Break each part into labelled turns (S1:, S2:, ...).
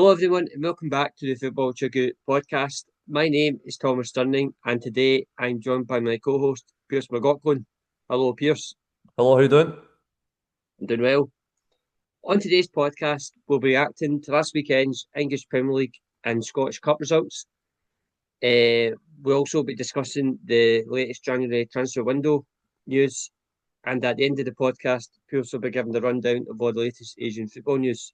S1: Hello, everyone, and welcome back to the Football Chuggu Podcast. My name is Thomas Durning, and today I'm joined by my co-host, Pearse McLaughlin. Hello, Pearse.
S2: Hello, how you doing?
S1: I'm doing well. On today's podcast, we'll be reacting to last weekend's English Premier League and Scottish Cup results. We'll also be discussing the latest January transfer window news, and at the end of the podcast, Pearse will be giving the rundown of all the latest Asian football news.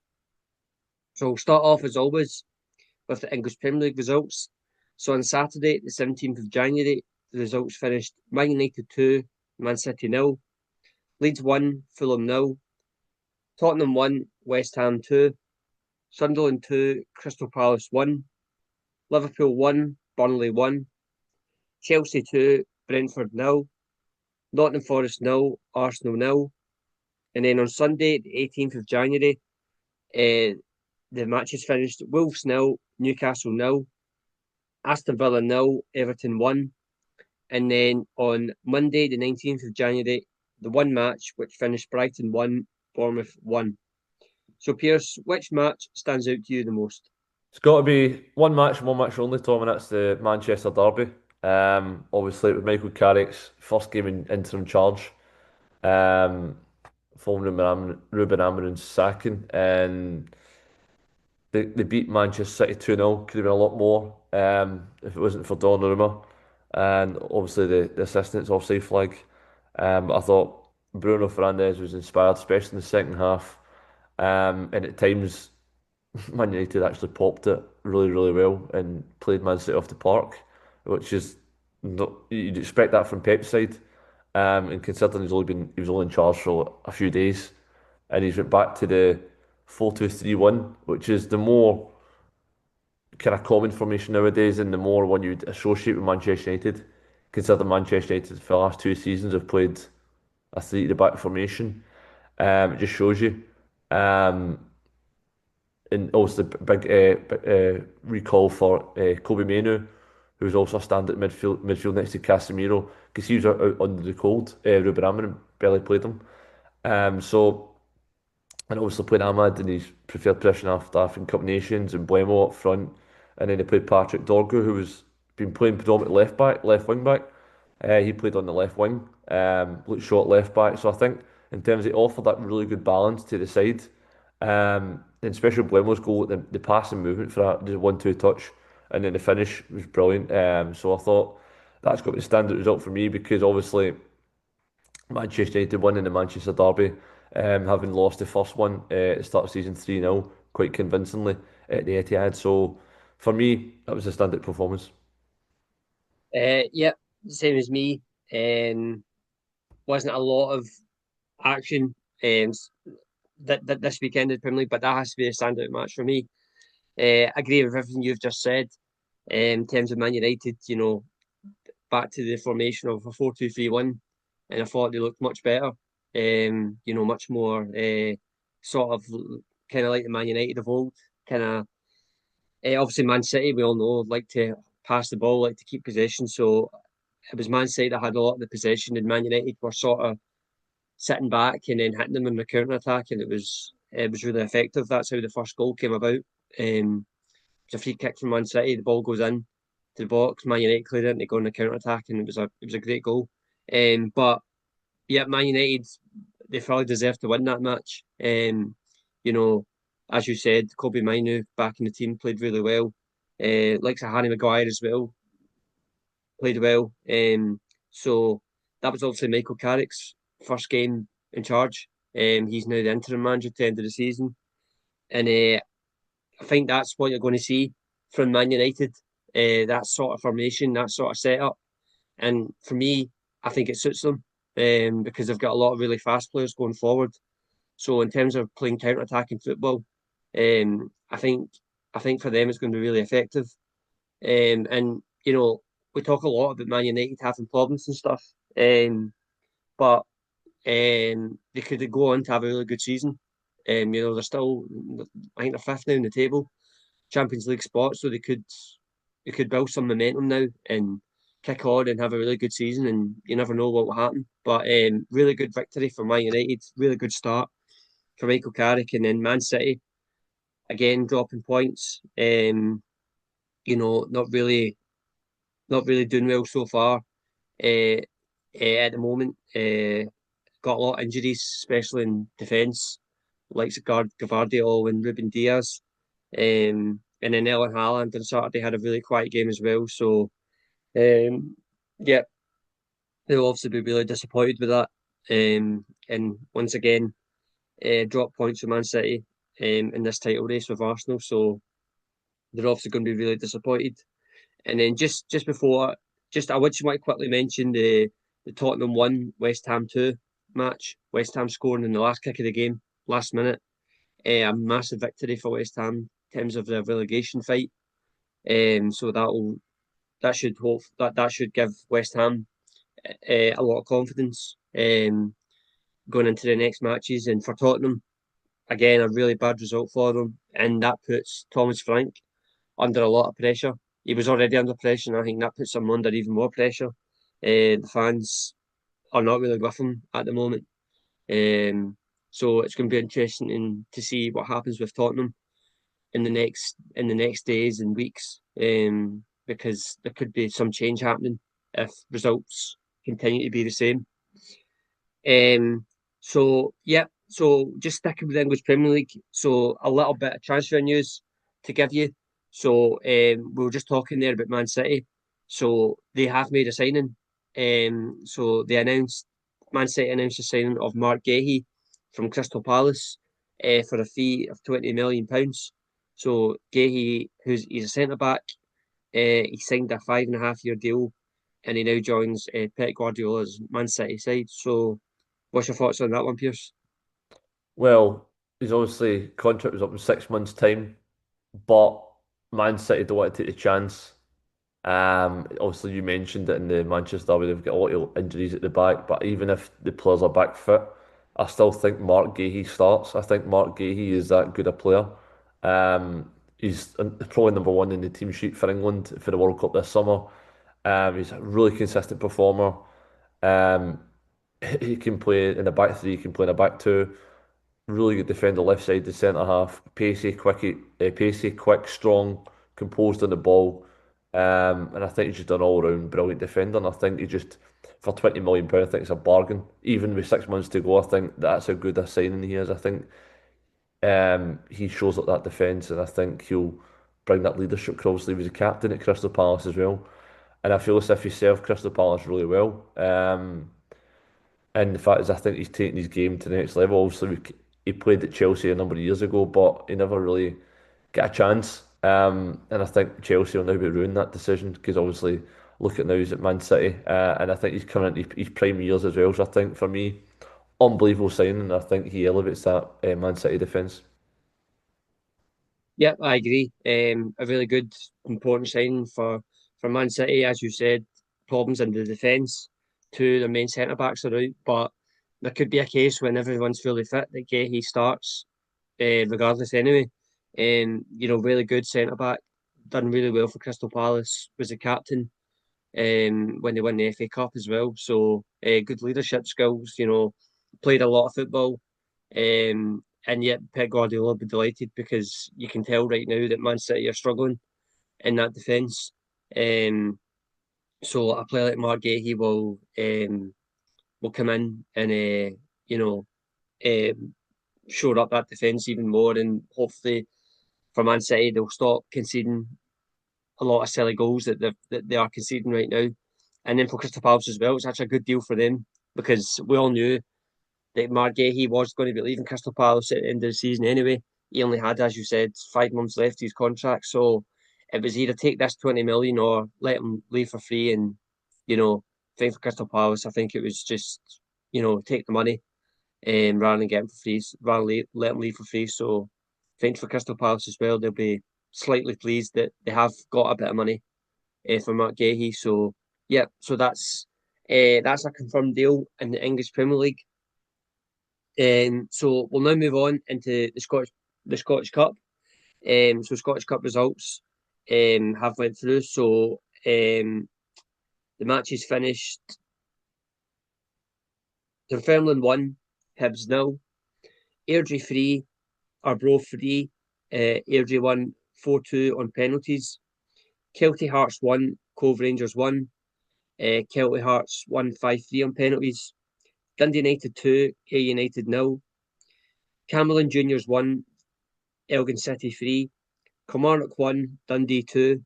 S1: So we'll start off, as always, with the English Premier League results. So on Saturday, the 17th of January, the results finished Man United 2, Man City 0, Leeds 1, Fulham 0, Tottenham 1, West Ham 2, Sunderland 2, Crystal Palace 1, Liverpool 1, Burnley 1, Chelsea 2, Brentford 0, Nottingham Forest 0, Arsenal 0. And then on Sunday, the 18th of January, the matches finished Wolves 0, Newcastle 0, Aston Villa 0, Everton 1. And then on Monday, the 19th of January, the one match which finished Brighton 1, Bournemouth 1. So, Pearse, which match stands out to you the most?
S2: It's got to be one match and one match only, Tom, and that's the Manchester Derby. Obviously, it was Michael Carrick's first game in interim charge, following Ruben Amorim's sacking, and they beat Manchester City 2-0. Could have been a lot more if it wasn't for Donnarumma, and obviously the assistant's offside flag. But I thought Bruno Fernandes was inspired, especially in the second half, and at times. Man United actually popped it really, really well and played Man City off the park, which is not, you'd expect that from Pep's side. And considering he was only in charge for a few days, and he's went back to the 4-2-3-1, which is the more kind of common formation nowadays, and the more one you'd associate with Manchester United. Considering Manchester United for the last two seasons have played a three at the back formation, it just shows you. Um, and also the big recall for Kobe Mainu, who's also a stand at midfield next to Casemiro, because he was out under the cold. Ruben Amorim barely played him. So, and obviously playing Ahmad in his preferred position after African Cup Nations, and Blemo up front, and then they played Patrick Dorgu, who was been playing predominantly left wing back. He played on the left wing, looked short left back. So I think in terms of it offered that really good balance to the side. And especially Blemo's goal, the passing movement for that, just 1-2 touch, and then the finish was brilliant. So I thought that's got to be the standard result for me, because obviously Manchester United won in the Manchester Derby, having lost the first one at the start of season 3-0 quite convincingly at the Etihad. So for me, that was a standout performance.
S1: Yep, same as me. Wasn't a lot of action this weekend in the Premier League, but that has to be a standout match for me. I agree with everything you've just said. In terms of Man United, back to the formation of a 4-2-3-1, and I thought they looked much better. Much more sort of kind of like the Man United of old. Kind of obviously Man City, we all know, like to pass the ball, like to keep possession. So it was Man City that had a lot of the possession, and Man United were sort of sitting back and then hitting them in the counter attack, and it was really effective. That's how the first goal came about. It's a free kick from Man City. The ball goes in to the box. Man United cleared it and they go on the counter attack, and it was a great goal. But yeah, Man United, they probably deserve to win that match. You know, as you said, Kobe Mainu back in the team played really well. Likes of Harry Maguire as well, played well. So that was obviously Michael Carrick's first game in charge. He's now the interim manager to the end of the season, and I think that's what you're going to see from Man United. That sort of formation, that sort of setup, and for me, I think it suits them because they've got a lot of really fast players going forward. So in terms of playing counter-attacking football, I think for them it's going to be really effective. And we talk a lot about Man United having problems and stuff, but they could go on to have a really good season. They're still, I think they're fifth now in the table, Champions League spot, so they could build some momentum now and kick on and have a really good season. And you never know what will happen. But really good victory for Man United, really good start for Michael Carrick, and then Man City again dropping points. Not really doing well so far. At the moment, got a lot of injuries, especially in defence, like Gavardiol and Ruben Diaz. And then Erling Haaland on Saturday had a really quiet game as well. So, yeah, they'll obviously be really disappointed with that. And once again, drop points for Man City in this title race with Arsenal. So they're obviously going to be really disappointed. And then just before, I would just want to quickly mention the Tottenham 1, West Ham 2 match. West Ham scoring in the last kick of the game, last minute. A massive victory for West Ham in terms of their relegation fight. So that should give West Ham a lot of confidence going into the next matches. And for Tottenham, again, a really bad result for them, and that puts Thomas Frank under a lot of pressure. He was already under pressure, and I think that puts him under even more pressure. The fans are not really with him at the moment. So it's going to be interesting to see what happens with Tottenham in the next days and weeks, because there could be some change happening if results continue to be the same. So yeah, so just sticking with the English Premier League. So a little bit of transfer news to give you. So we were just talking there about Man City. So they have made a signing. So Man City announced the signing of Marc Guehi from Crystal Palace for a fee of £20 million. So Guehi, he's a centre back, he signed a 5.5 year deal, and he now joins Pep Guardiola's Man City side. So what's your thoughts on that one, Pearse?
S2: Well, his obviously contract was up in 6 months' time, but Man City don't want to take the chance. Obviously, you mentioned it in the Manchester where they've got a lot of injuries at the back, but even if the players are back fit, I still think Marc Guehi starts. I think Marc Guehi is that good a player. He's probably number one in the team sheet for England for the World Cup this summer. He's a really consistent performer. Um, he can play in a back three, he can play in a back two. Really good defender, left side, the centre half, pacey, quick, strong, composed on the ball. And I think he's just an all round brilliant defender. And I think he just, for £20 million, I think it's a bargain. Even with 6 months to go, I think that's how good a signing he is. I think he shows up that defence, and I think he'll bring that leadership. 'Cause obviously, he was a captain at Crystal Palace as well. And I feel as if he served Crystal Palace really well. And the fact is, I think he's taken his game to the next level. Obviously, he played at Chelsea a number of years ago, but he never really got a chance. And I think Chelsea will now be ruining that decision because obviously, look at now he's at Man City, and I think he's coming into his prime years as well. So I think for me, unbelievable signing. I think he elevates that Man City defence.
S1: Yeah, I agree. A really good, important signing for Man City, as you said. Problems in the defence. Two of their main centre backs are out, but there could be a case when everyone's fully fit that Gahey starts, regardless anyway. Really good centre back, done really well for Crystal Palace. Was a captain when they won the FA Cup as well. So good leadership skills. Played a lot of football. And yet Pep Guardiola will be delighted because you can tell right now that Man City are struggling in that defence. Um, so a player like Marc Guehi will come in and um, shore up that defence even more, and hopefully for Man City they'll stop conceding a lot of silly goals that they are conceding right now. And then for Crystal Palace as well, it's actually a good deal for them because we all knew that Marc Guehi was going to be leaving Crystal Palace at the end of the season anyway. He only had, as you said, 5 months left of his contract. So it was either take this 20 million or let him leave for free. And, I think for Crystal Palace, I think it was just, take the money rather than get him for free, rather than let him leave for free. So I think for Crystal Palace as well, they'll be slightly pleased that they have got a bit of money for Marc Guehi. So, yeah, so that's a confirmed deal in the English Premier League. So we'll now move on into the Scottish Cup. So Scottish Cup results have went through. So the match is finished. Dunfermline 1, Hibs 0. Airdrie 3, Arbroath 3, Airdrie won 4-2 on penalties. Kelty Hearts won, Cove Rangers won. Kelty Hearts won 5-3 on penalties. Dundee United 2, A United 0. Camelon Juniors 1, Elgin City 3. Kilmarnock 1, Dundee 2.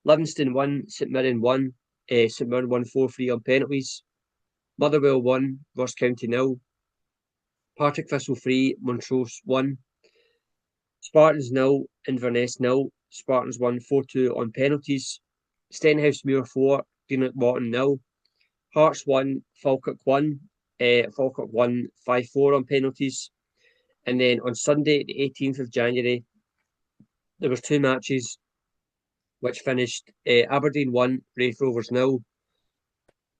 S1: Livingston 1, St Mirren 1. St Mirren won 4-3 on penalties. Motherwell 1, Ross County 0. Partick Thistle 3, Montrose 1. Spartans 0, Inverness 0. Spartans won 4-2 on penalties. Stenhousemuir 4, Greenock Morton 0. Hearts 1, Falkirk 1. Falkirk won 5-4 on penalties. And then on Sunday, the 18th of January, there was 2 matches which finished Aberdeen 1, Raith Rovers 0.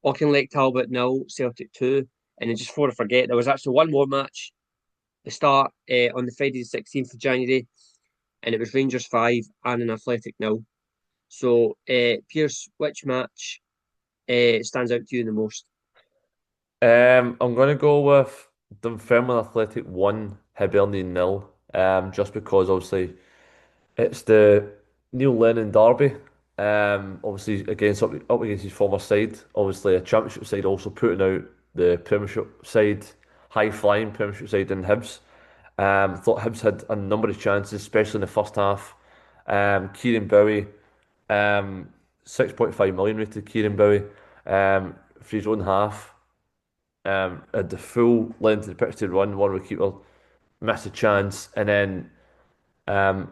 S1: Auchinleck Talbot 0, Celtic 2. And then just before I forget, there was actually one more match, the start on the Friday the 16th of January, and it was Rangers 5 and an Athletic 0. So, Pearse, which match stands out to you the most?
S2: I'm going to go with Dunfermline Athletic 1, Hibernian 0. Just because obviously it's the Neil Lennon derby. Obviously up against his former side. Obviously a championship side also putting out the Premiership side, high flying Premiership side in Hibs. Thought Hibs had a number of chances, especially in the first half. Kieran Bowie, 6.5 million rated Kieran Bowie, for his own half. Had the full length of the pitch to run, one wicketkeeper missed a chance, and then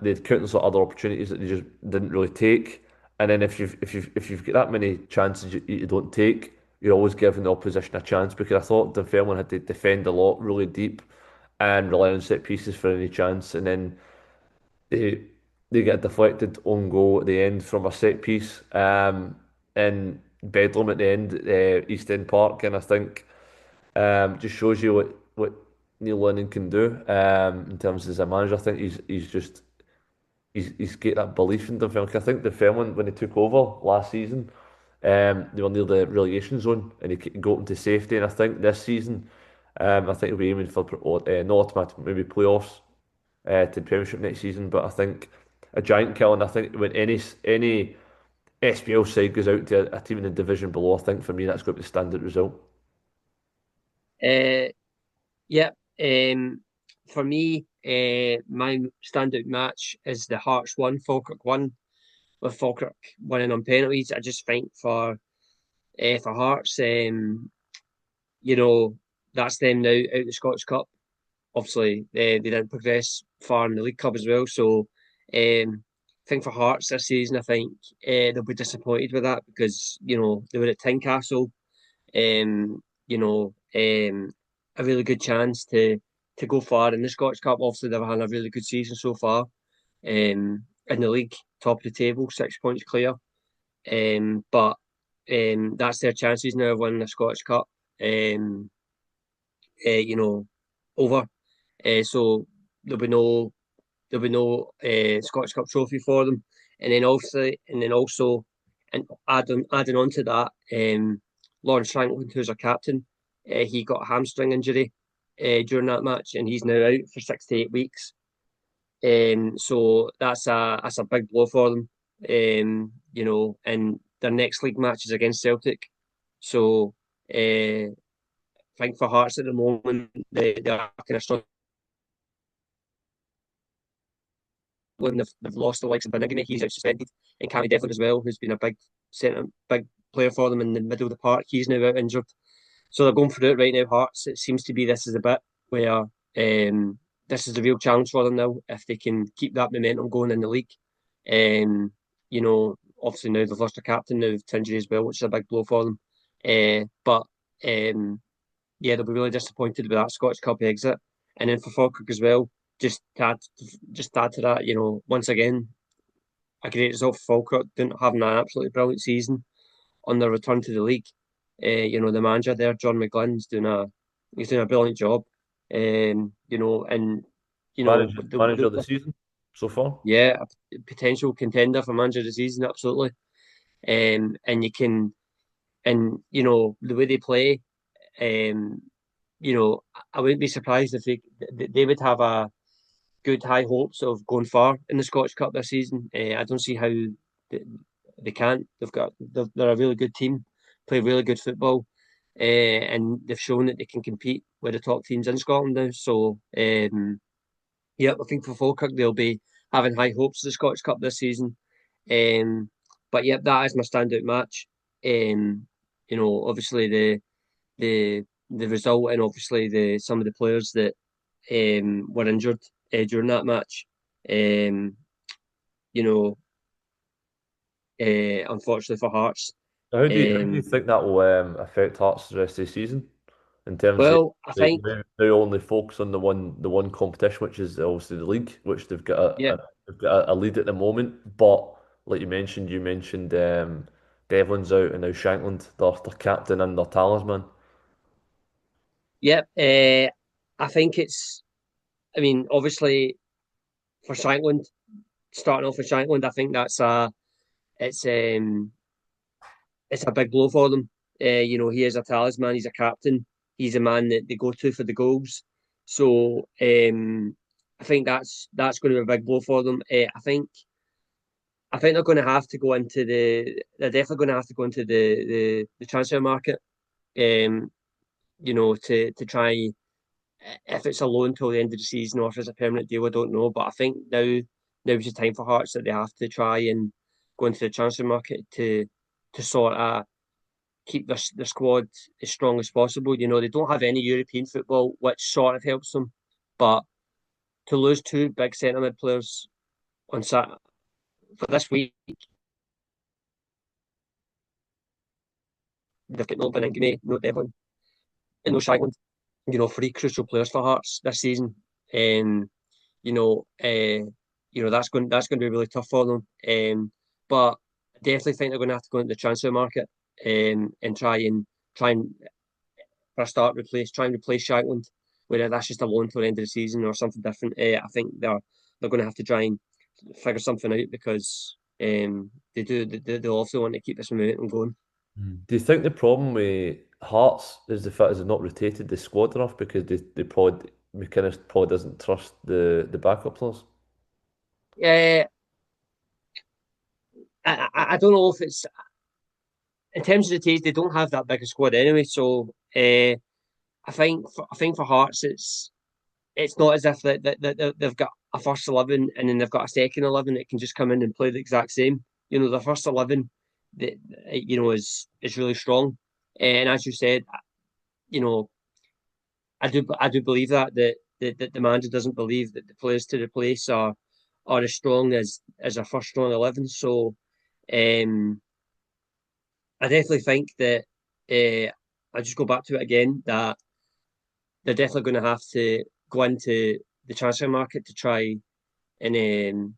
S2: they had countless other opportunities that they just didn't really take. And then if you've got that many chances you don't take, you're always giving the opposition a chance, because I thought Dunfermline had to defend a lot, really deep, and rely on set pieces for any chance. And then they they get a deflected own goal at the end from a set piece, in Bedlam at the end, East End Park, and I think just shows you what Neil Lennon can do in terms of as a manager. I think he's got that belief in Dunfermline. I think Dunfermline, when he took over last season, they were near the relegation zone and he got them to safety. And I think this season, I think he'll be aiming for not automatic, maybe playoffs to Premiership next season. But I think a giant kill, and I think when any SPL side goes out to a team in the division below, I think for me that's got to be the standard result.
S1: Uh, yeah. For me, my standout match is the Hearts 1, Falkirk 1, with Falkirk winning on penalties. I just think for Hearts, that's them now out the Scottish Cup. Obviously, they didn't progress far in the League Cup as well. So, I think for Hearts this season, I think they'll be disappointed with that, because they were at Tynecastle, a really good chance to go far in the Scottish Cup. Obviously, they've had a really good season so far. In the league, top of the table, 6 points clear. But that's their chances now of winning the Scottish Cup. Over. So there'll be no Scottish Cup trophy for them. And then also, and adding on to that, Lawrence Shankland, who's our captain, he got a hamstring injury during that match, and he's now out for 6 to 8 weeks. So that's a big blow for them. And their next league match is against Celtic. So I think for Hearts at the moment, they are kind of struggling. They've lost the likes of Benigni, he's out suspended, and Cammy Devlin as well, who's been a big player for them in the middle of the park. He's now out injured. So they're going through it right now, Hearts. It seems to be this is a bit where this is the real challenge for them now, if they can keep that momentum going in the league. Obviously now they've lost their captain now to injury as well, which is a big blow for them. But yeah, they'll be really disappointed with that Scottish Cup exit. And then for Falkirk as well, just to add to that, once again, a great result for Falkirk, having an absolutely brilliant season on their return to the league. The manager there, John McGlynn's he's doing a brilliant job. And
S2: Manager of the season so far.
S1: yeah, a potential contender for manager of the season, absolutely. And you can, and the way they play, I wouldn't be surprised if they would have a good high hopes of going far in the Scottish Cup this season. I don't see how they, they can't. They're a really good team, play really good football, and they've shown that they can compete with the top teams in Scotland now. So, yeah, I think for Falkirk they'll be having high hopes of the Scottish Cup this season. Um, but yeah, that is my standout match. Obviously the result and obviously the some of the players that were injured during that match. Um, you know, Unfortunately for Hearts.
S2: How do you
S1: Um,
S2: think that will affect Hearts the rest of the season in terms of
S1: well, I think
S2: they only focus on the one competition, which is obviously the league, which they've got
S1: yeah,
S2: a lead at the moment. But like you mentioned Devlin's out and now Shankland, their captain and their talisman.
S1: yeah. I think it's. I mean, obviously for Shankland, starting off with Shankland, I think it's um it's a big blow for them. He is a talisman. He's a captain. He's a man that they go to for the goals. So I think that's going to be a big blow for them. I think they're going to have to go into they're definitely going to have to go into the transfer market. Um, to try if it's a loan till the end of the season or if it's a permanent deal, I don't know. But I think now's the time for Hearts that they have to try and go into the transfer market to sort of keep the squad as strong as possible. They don't have any European football, which sort of helps them. But to lose two big centre mid players on Sat for this week, they've got no Beningame, no Devlin, and no Shankland. Three crucial players for Hearts this season. Um, you know, uh, that's going to be really tough for them. But I definitely think they're going to have to go into the transfer market and try and for a start try and replace Shankland, whether that's just a loan till the end of the season or something different. I think they're going to have to try and figure something out because they also want to keep this momentum going.
S2: Do you think the problem with Hearts is the fact that they've not rotated the squad enough because they probably McInnes probably doesn't trust the backup players?
S1: Uh, I don't know if it's in terms of the taste, they don't have that big a squad anyway. So I think for Hearts, it's not as if that they've got a first 11 and then they've got a second 11 that can just come in and play the exact same. The first 11 that is really strong. And as you said, you know, I do believe that the manager doesn't believe that the players to replace are as strong as a first strong 11. So um, I definitely think that I just go back to it again that they're definitely going to have to go into the transfer market to try and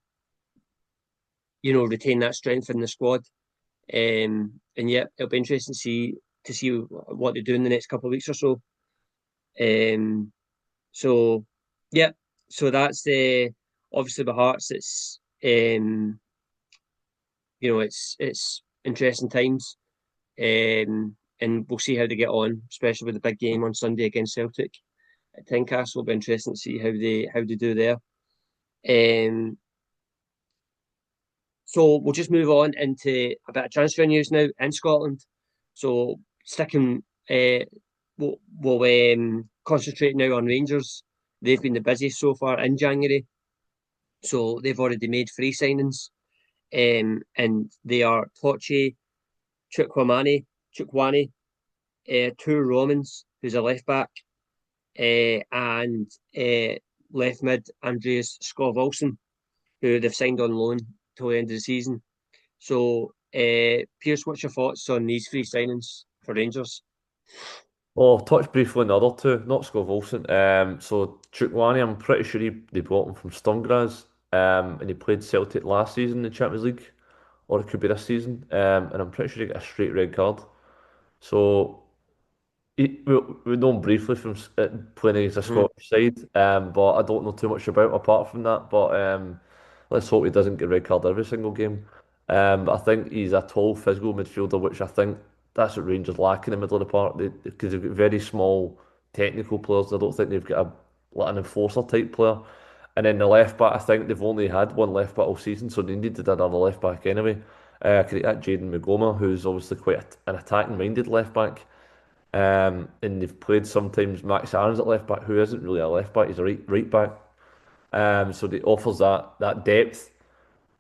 S1: retain that strength in the squad. And yeah, it'll be interesting to see what they do in the next couple of weeks or so. Um, so yeah, so that's the obviously the Hearts. It's interesting times. And we'll see how they get on, especially with the big game on Sunday against Celtic at Tynecastle. Will be interesting to see how they do there. Um, so we'll just move on into a bit of transfer news now in Scotland. So sticking, we'll concentrate now on Rangers. They've been the busiest so far in January. So they've already made three signings, and they are Tochi Chukwuani Tuur Rommens, who's a left back, and left mid Andreas Skov Olsen, who they've signed on loan till the end of the season. So, Pearse, what's your thoughts on these three signings for Rangers?
S2: Well, I'll touch briefly on the other two, not Skov Olsen. So Chukwuani, I'm pretty sure they bought him from Sturmgras, and he played Celtic last season in the Champions League, or it could be this season. And I'm pretty sure he got a straight red card. So we know him briefly from playing against a
S1: Hmm.
S2: Scottish side, but I don't know too much about him apart from that. But let's hope he doesn't get red card every single game. But I think he's a tall, physical midfielder, which I think that's what Rangers lack in the middle of the park. Because they've got very small technical players. I don't think they've got like an enforcer type player. And then the left back, I think they've only had one left back all season, so they needed another left back anyway. Create that Jaden Magoma, who's obviously quite an attacking-minded left back. And they've played sometimes Max Aaron's at left back, who isn't really a left back, he's a right back. So they offers that depth.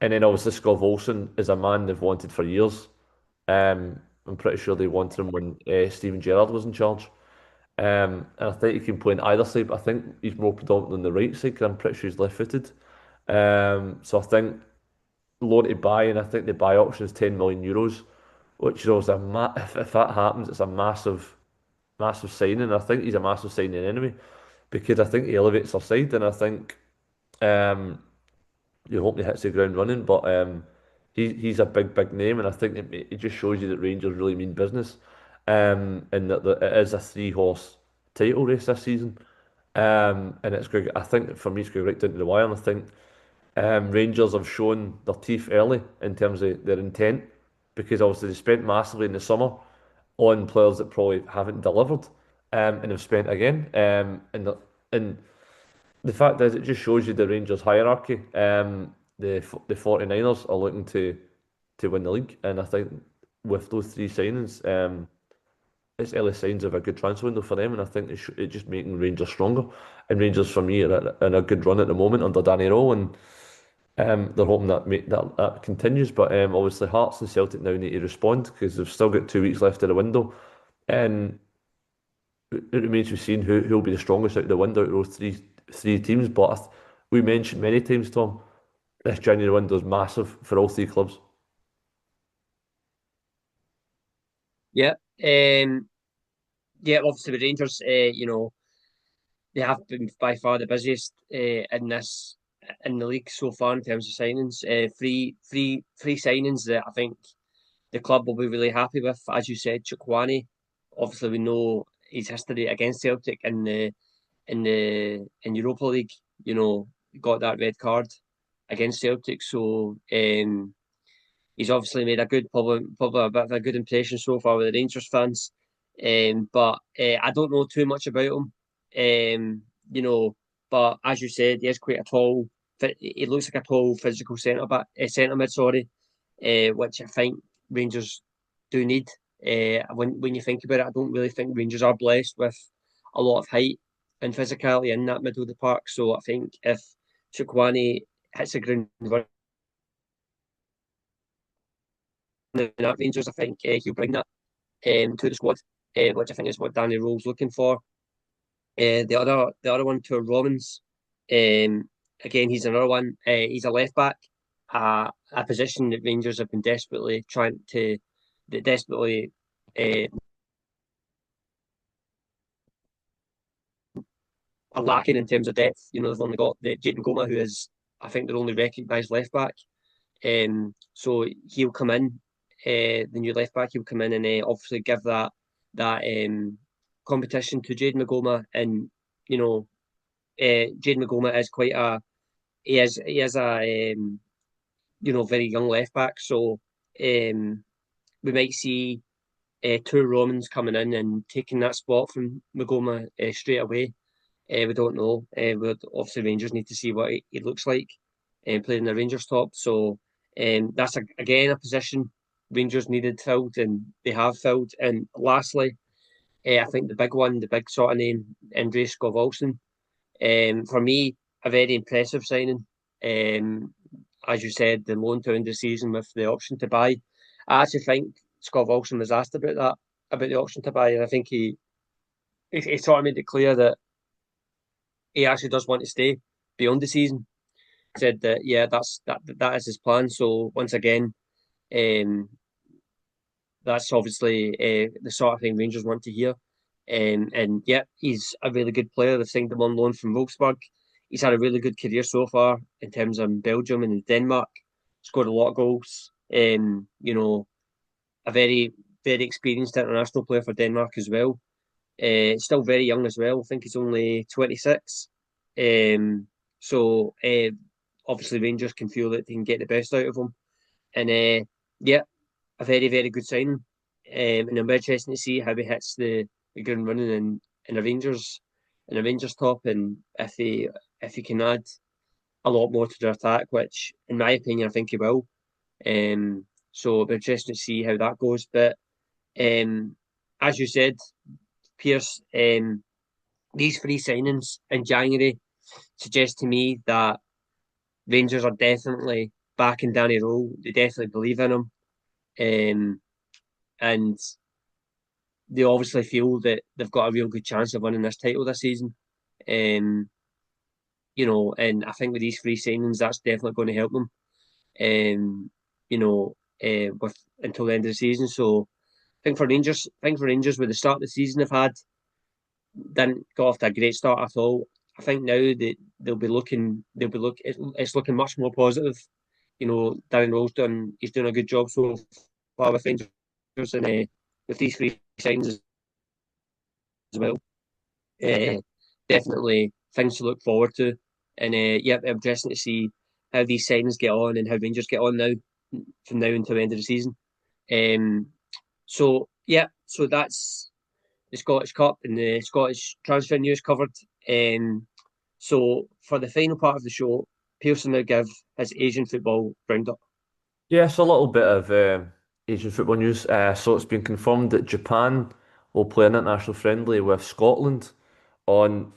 S2: And then obviously Skov Olsen is a man they've wanted for years. I'm pretty sure they wanted him when Steven Gerrard was in charge. And I think he can play on either side, but I think he's more predominant on the right side because I'm pretty sure he's left-footed. So I think loan to buy, and I think the buy option is 10 million euros, which is also if that happens, it's a massive, massive signing. I think he's a massive signing anyway, because I think he elevates our side, and I think um, you hope he hits the ground running. But he's a big name, and I think it just shows you that Rangers really mean business, and that it is a three-horse title race this season. And it's good. I think for me, it's going right down to the wire, and I think Rangers have shown their teeth early in terms of their intent, because obviously they spent massively in the summer on players that probably haven't delivered, and have spent again. And the fact is, it just shows you the Rangers hierarchy. The 49ers are looking to win the league, and I think with those three signings, it's early signs of a good transfer window for them, and I think it's just making Rangers stronger. And Rangers, for me, are in a good run at the moment under Danny Rowe, and they're hoping that continues. But obviously, Hearts and Celtic now need to respond because they've still got 2 weeks left of the window, and it remains to be seen who will be the strongest out of the window out of those three teams. But we mentioned many times, Tom, this January window is massive for all three clubs.
S1: Yeah. Yeah, obviously with Rangers, they have been by far the busiest in the league so far in terms of signings. Three signings that I think the club will be really happy with. As you said, Chukwuani. Obviously, we know his history against Celtic in Europa League. Got that red card against Celtic, so he's obviously made a probably a bit of a good impression so far with the Rangers fans. But I don't know too much about him. Um, you know, but as you said, he is quite a tall. He looks like a tall physical centre mid. Sorry, which I think Rangers do need. When you think about it, I don't really think Rangers are blessed with a lot of height and physicality in that middle of the park. So I think if Chukwuani hits the ground running at Rangers, I think he'll bring that to the squad, which I think is what Danny Rowe's looking for. The other one, Tuur Rommens. Again, he's another one. He's a left back, a position that Rangers have been desperately are lacking in terms of depth. They've only got the Jin-Woo, who is, I think, their only recognised left back. So he'll come in, the new left back. He'll come in and obviously give that competition to Jade Magoma. And Jade Magoma is quite a he is a very young left back. So we might see Tuur Rommens coming in and taking that spot from Magoma straight away. We don't know. Obviously Rangers need to see what he looks like playing the Rangers top. So that's again a position Rangers needed filled, and they have filled. And lastly, I think the big sort of name, Andreas Skov Olsen. For me, a very impressive signing. As you said, the loan to end the season with the option to buy. I actually think Skov Olsen was asked about the option to buy, and I think he sort of made it clear that he actually does want to stay beyond the season. Said that yeah, that is his plan. So once again, um, that's obviously the sort of thing Rangers want to hear. And yeah, he's a really good player. They've signed him on loan from Wolfsburg. He's had a really good career so far in terms of Belgium and Denmark. Scored a lot of goals. A very, very experienced international player for Denmark as well. Still very young as well. I think he's only 26. So obviously Rangers can feel that they can get the best out of him. And yeah, a very, very good signing. And I'm interested to see how he hits the ground running in the Rangers top, and if he can add a lot more to their attack, which, in my opinion, I think he will. So it'll be interesting to see how that goes. But as you said, Pearse, these three signings in January suggest to me that Rangers are definitely backing Danny Rowe. They definitely believe in him. And they obviously feel that they've got a real good chance of winning this title this season. And I think with these three signings, that's definitely going to help them. With until the end of the season. So I think for Rangers, with the start of the season they've had, didn't go off to a great start at all. I think now that it's looking much more positive. Darren Rowe's he's doing a good job so far with Rangers, and with these three signings as well. Definitely things to look forward to, and it'll be interesting to see how these signings get on and how Rangers get on now from now until the end of the season. So that's the Scottish Cup and the Scottish transfer news covered. So for the final part of the show, Pearse will now give his Asian football roundup.
S2: Yes, a little bit of Asian football news. So it's been confirmed that Japan will play an international friendly with Scotland on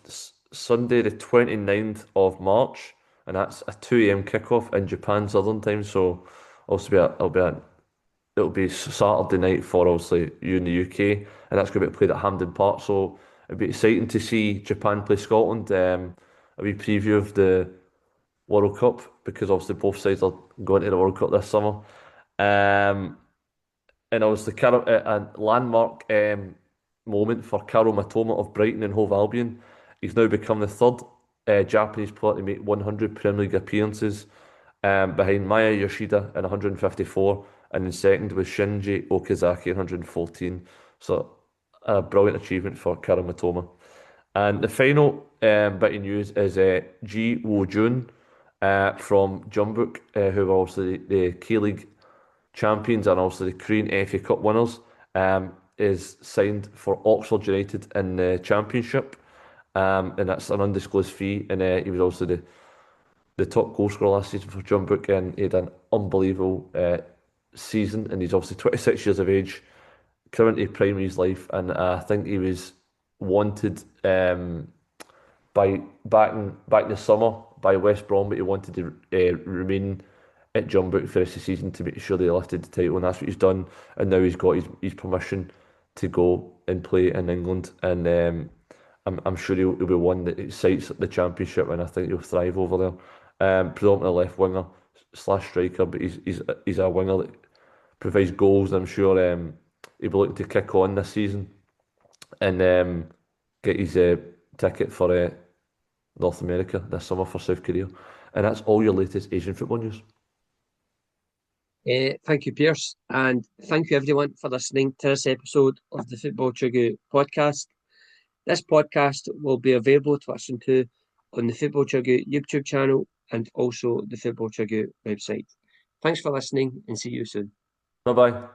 S2: Sunday, the 29th of March, and that's a 2 a.m. kickoff in Japan Southern Time. So it'll be Saturday night for obviously you in the UK, and that's going to be played at Hampden Park. So it'll be exciting to see Japan play Scotland. A wee preview of the World Cup, because obviously both sides are going to the World Cup this summer. And obviously a landmark moment for Karo Matoma of Brighton and Hove Albion. He's now become the third Japanese player to make 100 Premier League appearances, behind Maya Yoshida in 154, and in second was Shinji Okazaki in 114. So a brilliant achievement for Karo Matoma. And the final bit of news is Ji-Woo Jun from Jeonbuk, who are obviously the K-League champions and also the Korean FA Cup winners, is signed for Oxford United in the Championship, and that's an undisclosed fee. And he was also the top goal scorer last season for Jeonbuk, and he had an unbelievable season. And he's obviously 26 years of age, currently prime of his life, and I think he was wanted by back in the summer by West Brom, but he wanted to remain at Jeonbuk for the rest of the season to make sure they lifted the title, and that's what he's done. And now he's got his permission to go and play in England, and I'm sure he'll be one that excites the Championship, and I think he'll thrive over there. Predominantly left winger / striker, but he's a winger that provides goals. I'm sure he'll be looking to kick on this season and get his ticket for North America this summer for South Korea. And that's all your latest Asian football news.
S1: Thank you, Pearse, and thank you everyone for listening to this episode of the Football Chuggu Podcast. This podcast will be available to listen to on the Football Chuggu YouTube channel and also the Football Chuggu website. Thanks for listening, and see you soon.
S2: Bye-bye.